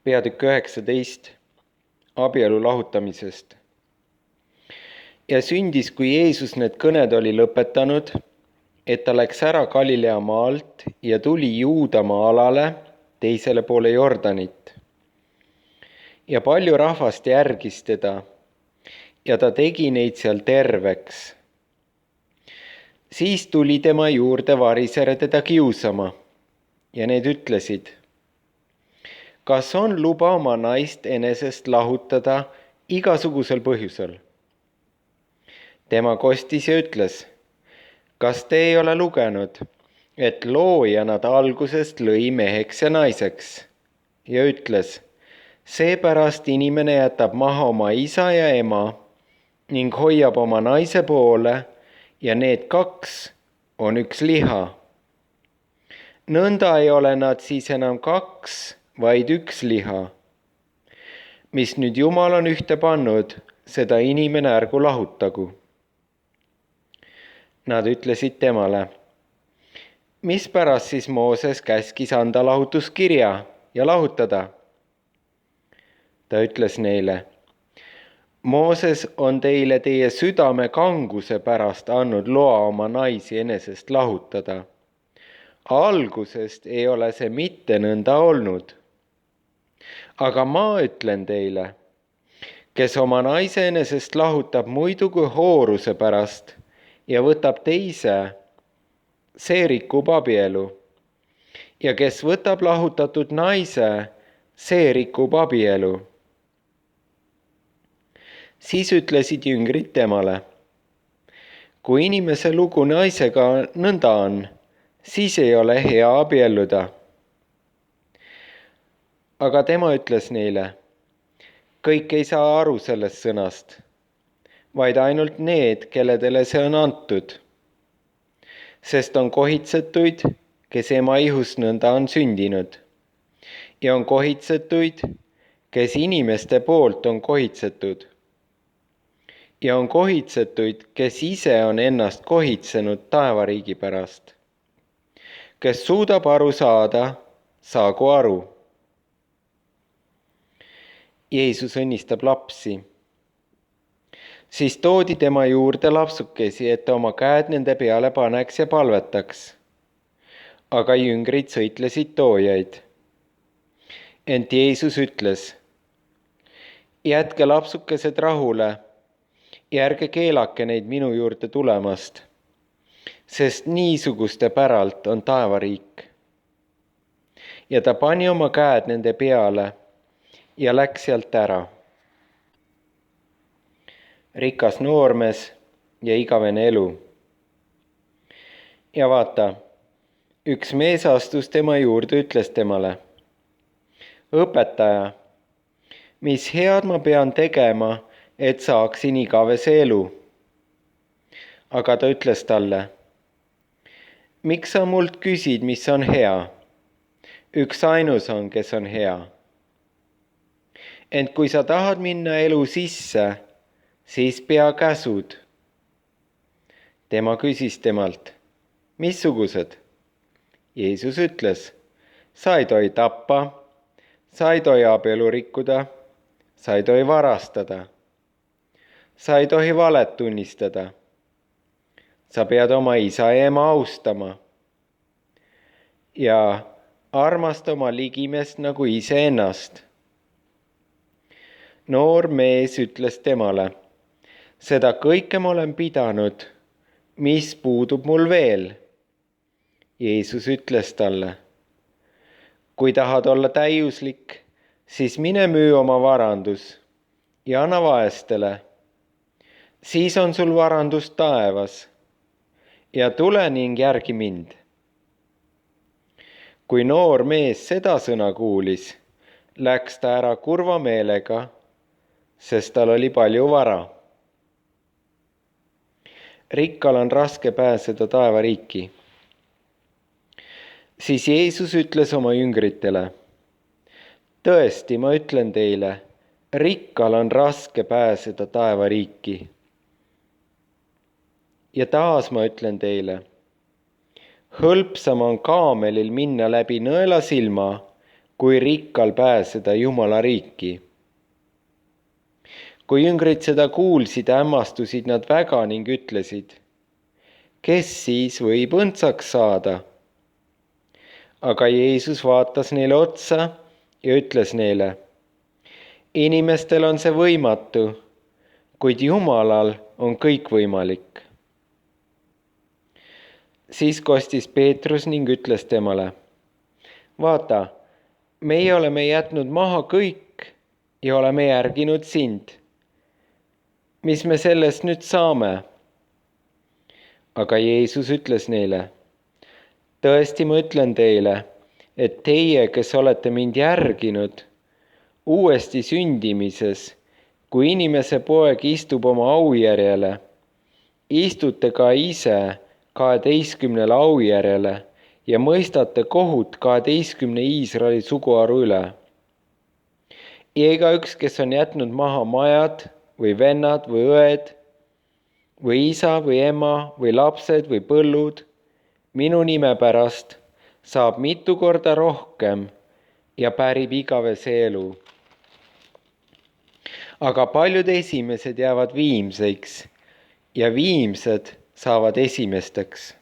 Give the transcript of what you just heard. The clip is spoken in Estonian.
peatükk 19 abielu lahutamisest. Ja sündis, kui Jeesus need kõned oli lõpetanud, et ta läks ära Galilea maalt ja tuli Juudamaa alale teisele poole Jordanit. Ja palju rahvast järgis teda ja ta tegi neid seal terveks. Siis tuli tema juurde varisere teda kiusama ja need ütlesid: kas on luba oma naist enesest lahutada igasugusel põhjusel? Tema kostis ja ütles: kas te ei ole lugenud, et looja nad algusest lõi meheks ja naiseks? Ja ütles: seepärast inimene jätab maha oma isa ja ema ning hoiab oma naise poole ja need kaks on üks liha. Nõnda ei ole nad siis enam kaks, vaid üks liha. Mis nüüd Jumal on ühte pannud, seda inimene ärgu lahutagu. Nad ütlesid temale: mispärast siis Mooses käskis anda lahutuskirja ja lahutada? Ta ütles neile: Mooses on teile teie südame kanguse pärast andnud loa oma naisi enesest lahutada. Algusest ei ole see mitte nõnda olnud. Aga ma ütlen teile, kes oma naise enesest lahutab muidu kui hooruse pärast ja võtab teise, see rikub abielu. Ja kes võtab lahutatud naise, see rikub abielu. Siis ütlesid jüngrid temale: kui inimese lugu naisega nõnda on, siis ei ole hea abielluda. Aga tema ütles neile: kõik ei saa aru sellest sõnast, vaid ainult need, kelledele see on antud. Sest on kohitsetuid, kes ema ihust nõnda on sündinud, ja on kohitsetuid, kes inimeste poolt on kohitsetud. Ja on kohitsetuid, kes ise on ennast kohitsenud taevariigi pärast. Kes suudab aru saada, saagu aru. Jeesus õnnistab lapsi. Siis toodi tema juurde lapsukesi, et ta oma käed nende peale paneks ja palvetaks. Aga jüngrid sõitlesid toojaid. Ent Jeesus ütles: jätke lapsukesed rahule ja ärge keelake neid minu juurde tulemast, sest niisuguste päralt on taevariik. Ja ta pani oma käed nende peale ja läks sealt ära. Rikas noormees ja igavene elu. Ja vaata, üks mees astus tema juurde, ütles temale: õpetaja, mis head ma pean tegema, et saaksin igavese elu? Aga ta ütles talle: miks sa mult küsid, mis on hea? Üks ainus on, kes on hea. Ent kui sa tahad minna elu sisse, siis pea käsud. Tema küsis temalt: missugused? Jeesus ütles: sa ei tohi tappa, sa ei tohi abielu rikkuda, sa ei tohi varastada, sa ei tohi valet tunnistada, sa pead oma isa ja ema austama ja armasta oma ligimest nagu iseennast. Noor mees ütles temale: seda kõike ma olen pidanud, mis puudub mul veel? Jeesus ütles talle: kui tahad olla täiuslik, siis mine müü oma varandus ja anna vaestele. Siis on sul varandus taevas ja tule ning järgi mind. Kui noor mees seda sõna kuulis, läks ta ära kurva meelega, sest tal oli palju vara. Rikkal on raske pääseda taevariiki. Siis Jeesus ütles oma jüngritele: tõesti, ma ütlen teile, rikkal on raske pääseda taevariiki. Ja taas ma ütlen teile, hõlpsam on kaamelil minna läbi nõelasilma, kui rikkal pääseda Jumala riiki. Kui jüngrid seda kuulsid, hämmastusid nad väga ning ütlesid, kes siis võib õndsaks saada? Aga Jeesus vaatas neile otsa ja ütles neile, inimestel on see võimatu, kuid Jumalal on kõik võimalik. Siis kostis Peetrus ning ütles temale, vaata, meie oleme jätnud maha kõik ja oleme järginud sind. Mis me sellest nüüd saame? Aga Jeesus ütles neile, tõesti ma ütlen teile, et teie, kes olete mind järginud, uuesti sündimises, kui inimese poeg istub oma aujärjele, istute ka ise 12 aujärjele ja mõistate kohut 12 Iisraeli suguharu üle. Ja igaüks, kes on jätnud maha majad või vennad või õed või isa või ema või lapsed või põllud, minu nime pärast saab mitu korda rohkem ja pärib igavese elu. Aga paljud esimesed jäävad viimseks ja viimsed saavad esimesteks.